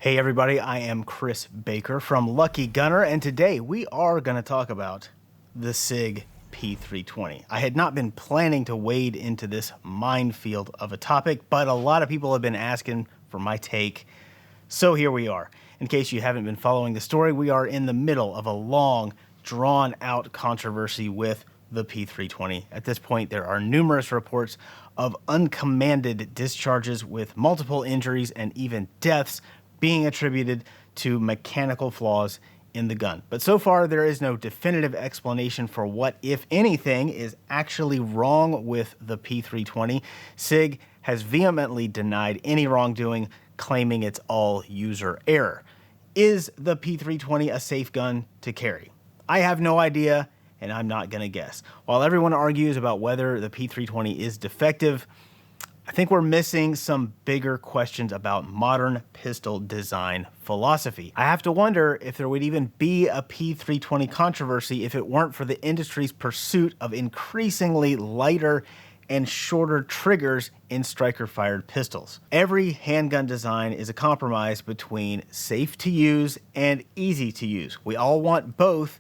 Hey everybody, I am Chris Baker from Lucky Gunner, and today we are going to talk about the Sig P320. I had not been planning to wade into this minefield of a topic, but a lot of people have been asking for my take, so here we are. In case you haven't been following the story, we are in the middle of a long, drawn-out controversy with the P320. At this point, there are numerous reports of uncommanded discharges with multiple injuries and even deaths being attributed to mechanical flaws in the gun. But so far, there is no definitive explanation for what, if anything, is actually wrong with the P320. Sig has vehemently denied any wrongdoing, claiming it's all user error. Is the P320 a safe gun to carry? I have no idea, and I'm not going to guess. While everyone argues about whether the P320 is defective, I think we're missing some bigger questions about modern pistol design philosophy. I have to wonder if there would even be a P320 controversy if it weren't for the industry's pursuit of increasingly lighter and shorter triggers in striker-fired pistols. Every handgun design is a compromise between safe to use and easy to use. We all want both,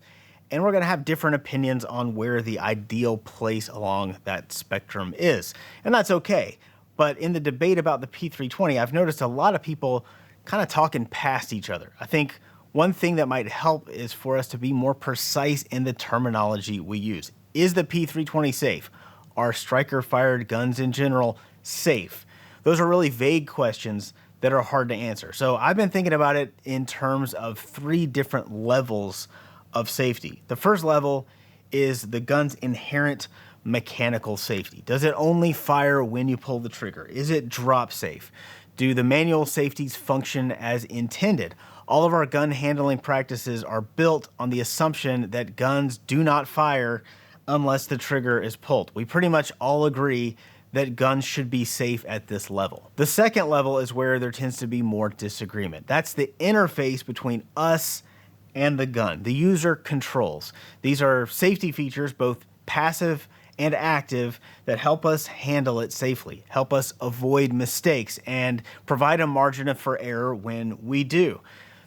and we're gonna have different opinions on where the ideal place along that spectrum is. And that's okay. But in the debate about the P320, I've noticed a lot of people kind of talking past each other. I think one thing that might help is for us to be more precise in the terminology we use. Is the P320 safe? Are striker-fired guns in general safe? Those are really vague questions that are hard to answer. So I've been thinking about it in terms of three different levels of safety. The first level is the gun's inherent mechanical safety. Does it only fire when you pull the trigger? Is it drop safe? Do the manual safeties function as intended? All of our gun handling practices are built on the assumption that guns do not fire unless the trigger is pulled. We pretty much all agree that guns should be safe at this level. The second level is where there tends to be more disagreement. That's the interface between us and the gun, the user controls. These are safety features, both passive and active, that help us handle it safely, help us avoid mistakes, and provide a margin for error when we do.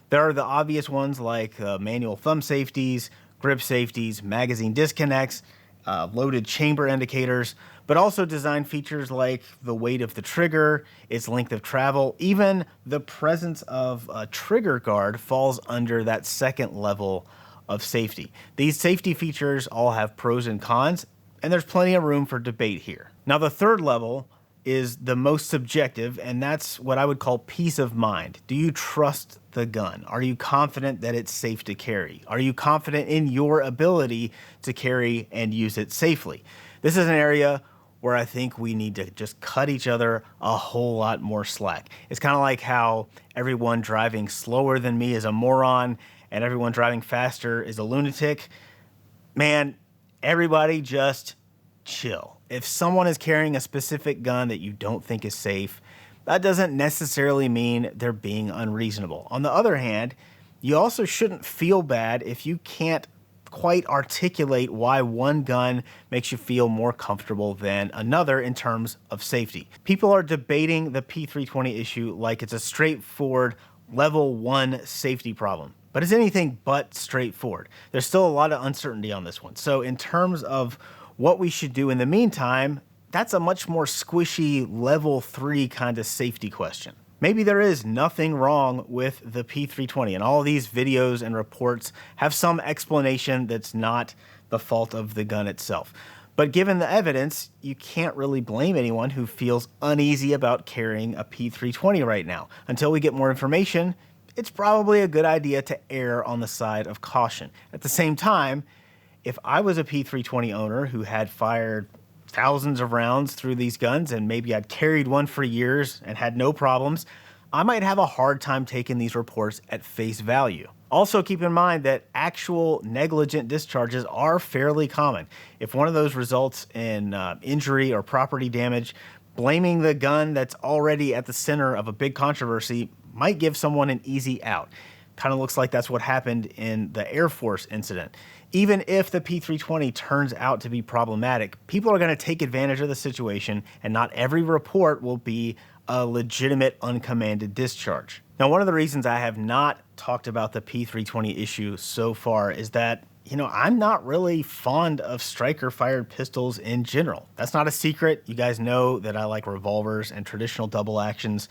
There are the obvious ones like manual thumb safeties, grip safeties, magazine disconnects, loaded chamber indicators, but also design features like the weight of the trigger, its length of travel, even the presence of a trigger guard falls under that second level of safety. These safety features all have pros and cons, and there's plenty of room for debate here. Now, the third level is the most subjective, and that's what I would call peace of mind. Do you trust the gun? Are you confident that it's safe to carry? Are you confident in your ability to carry and use it safely? This is an area where I think we need to just cut each other a whole lot more slack. It's kind of like how everyone driving slower than me is a moron and everyone driving faster is a lunatic. Man, everybody just chill. If someone is carrying a specific gun that you don't think is safe, that doesn't necessarily mean they're being unreasonable. On the other hand, you also shouldn't feel bad if you can't quite articulate why one gun makes you feel more comfortable than another in terms of safety. People are debating the P320 issue like it's a straightforward level 1 safety problem. But it's anything but straightforward. There's still a lot of uncertainty on this one. So in terms of what we should do in the meantime, that's a much more squishy level 3 kind of safety question. Maybe there is nothing wrong with the P320, and all of these videos and reports have some explanation that's not the fault of the gun itself. But given the evidence, you can't really blame anyone who feels uneasy about carrying a P320 right now. Until we get more information, it's probably a good idea to err on the side of caution. At the same time, if I was a P320 owner who had fired thousands of rounds through these guns and maybe I'd carried one for years and had no problems, I might have a hard time taking these reports at face value. Also keep in mind that actual negligent discharges are fairly common. If one of those results in injury or property damage, blaming the gun that's already at the center of a big controversy might give someone an easy out. Kind of looks like that's what happened in the Air Force incident. Even if the P320 turns out to be problematic, people are going to take advantage of the situation, and not every report will be a legitimate uncommanded discharge. Now, one of the reasons I have not talked about the P320 issue so far is that, I'm not really fond of striker-fired pistols in general. That's not a secret. You guys know that I like revolvers and traditional double actions,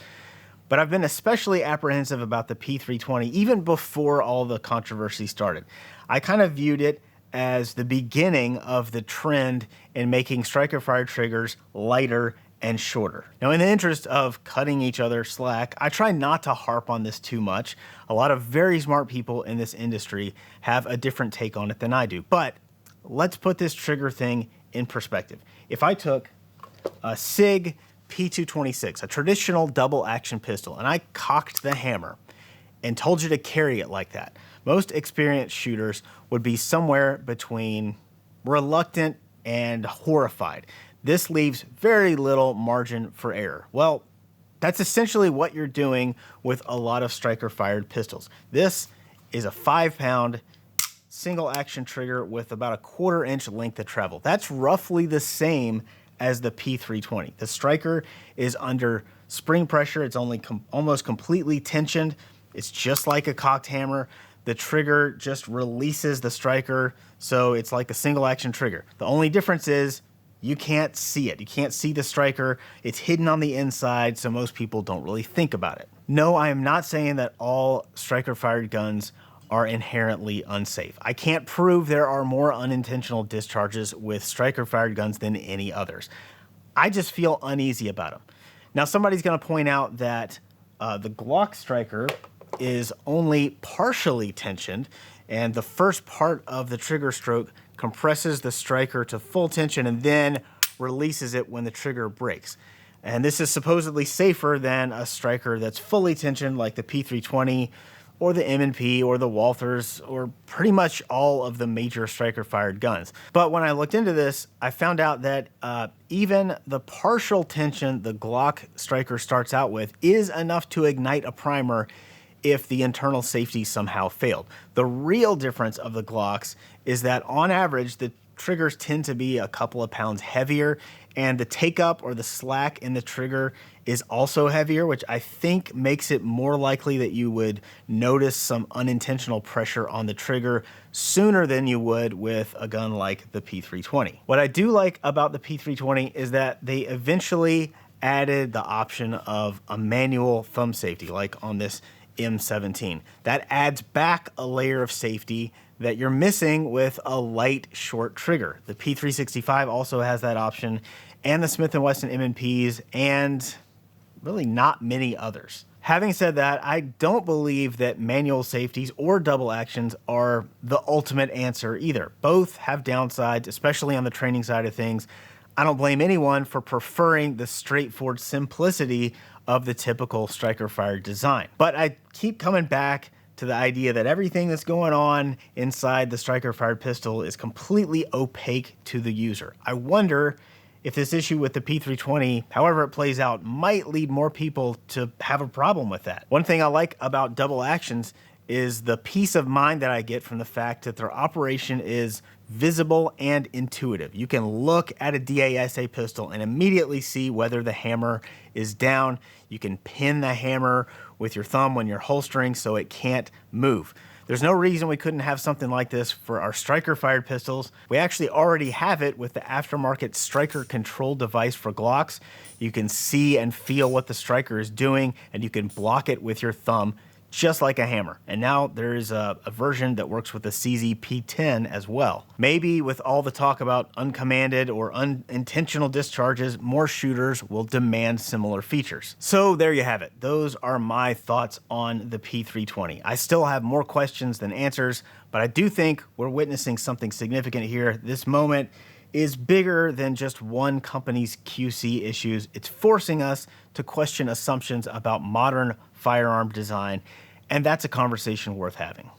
but I've been especially apprehensive about the P320 even before all the controversy started. I kind of viewed it as the beginning of the trend in making striker-fired triggers lighter and shorter. Now, in the interest of cutting each other slack, I try not to harp on this too much. A lot of very smart people in this industry have a different take on it than I do. But let's put this trigger thing in perspective. If I took a Sig P320, a traditional double action pistol, and I cocked the hammer and told you to carry it like that, most experienced shooters would be somewhere between reluctant and horrified. This leaves very little margin for error. Well, that's essentially what you're doing with a lot of striker-fired pistols. This is a 5-pound single action trigger with about a 1/4 inch length of travel. That's roughly the same as the P320. The striker is under spring pressure. It's almost completely tensioned. It's just like a cocked hammer. The trigger just releases the striker, so it's like a single action trigger. The only difference is you can't see it. You can't see the striker. It's hidden on the inside, so most people don't really think about it. No, I am not saying that all striker-fired guns are inherently unsafe. I can't prove there are more unintentional discharges with striker-fired guns than any others. I just feel uneasy about them. Now, somebody's going to point out that the Glock striker is only partially tensioned, and the first part of the trigger stroke compresses the striker to full tension and then releases it when the trigger breaks. And this is supposedly safer than a striker that's fully tensioned like the P320 or the M&P or the Walthers or pretty much all of the major striker-fired guns. But when I looked into this, I found out that even the partial tension the Glock striker starts out with is enough to ignite a primer if the internal safety somehow failed. The real difference of the Glocks is that on average, the triggers tend to be a couple of pounds heavier, and the take-up or the slack in the trigger is also heavier, which I think makes it more likely that you would notice some unintentional pressure on the trigger sooner than you would with a gun like the P320. What I do like about the P320 is that they eventually added the option of a manual thumb safety, like on this M17. That adds back a layer of safety that you're missing with a light, short trigger. The P365 also has that option, and the Smith & Wesson M&Ps, and really not many others. Having said that, I don't believe that manual safeties or double actions are the ultimate answer either. Both have downsides, especially on the training side of things. I don't blame anyone for preferring the straightforward simplicity of the typical striker-fired design. But I keep coming back to the idea that everything that's going on inside the striker-fired pistol is completely opaque to the user. I wonder if this issue with the P320, however it plays out, might lead more people to have a problem with that. One thing I like about double actions is the peace of mind that I get from the fact that their operation is visible and intuitive. You can look at a DASA pistol and immediately see whether the hammer is down. You can pin the hammer with your thumb when you're holstering so it can't move. There's no reason we couldn't have something like this for our striker-fired pistols. We actually already have it with the aftermarket striker control device for Glocks. You can see and feel what the striker is doing, and you can block it with your thumb just like a hammer. And now there is a version that works with the CZ P10 as well. Maybe with all the talk about uncommanded or unintentional discharges, more shooters will demand similar features. So there you have it. Those are my thoughts on the P320. I still have more questions than answers, but I do think we're witnessing something significant here. This moment is bigger than just one company's QC issues. It's forcing us to question assumptions about modern firearm design, and that's a conversation worth having.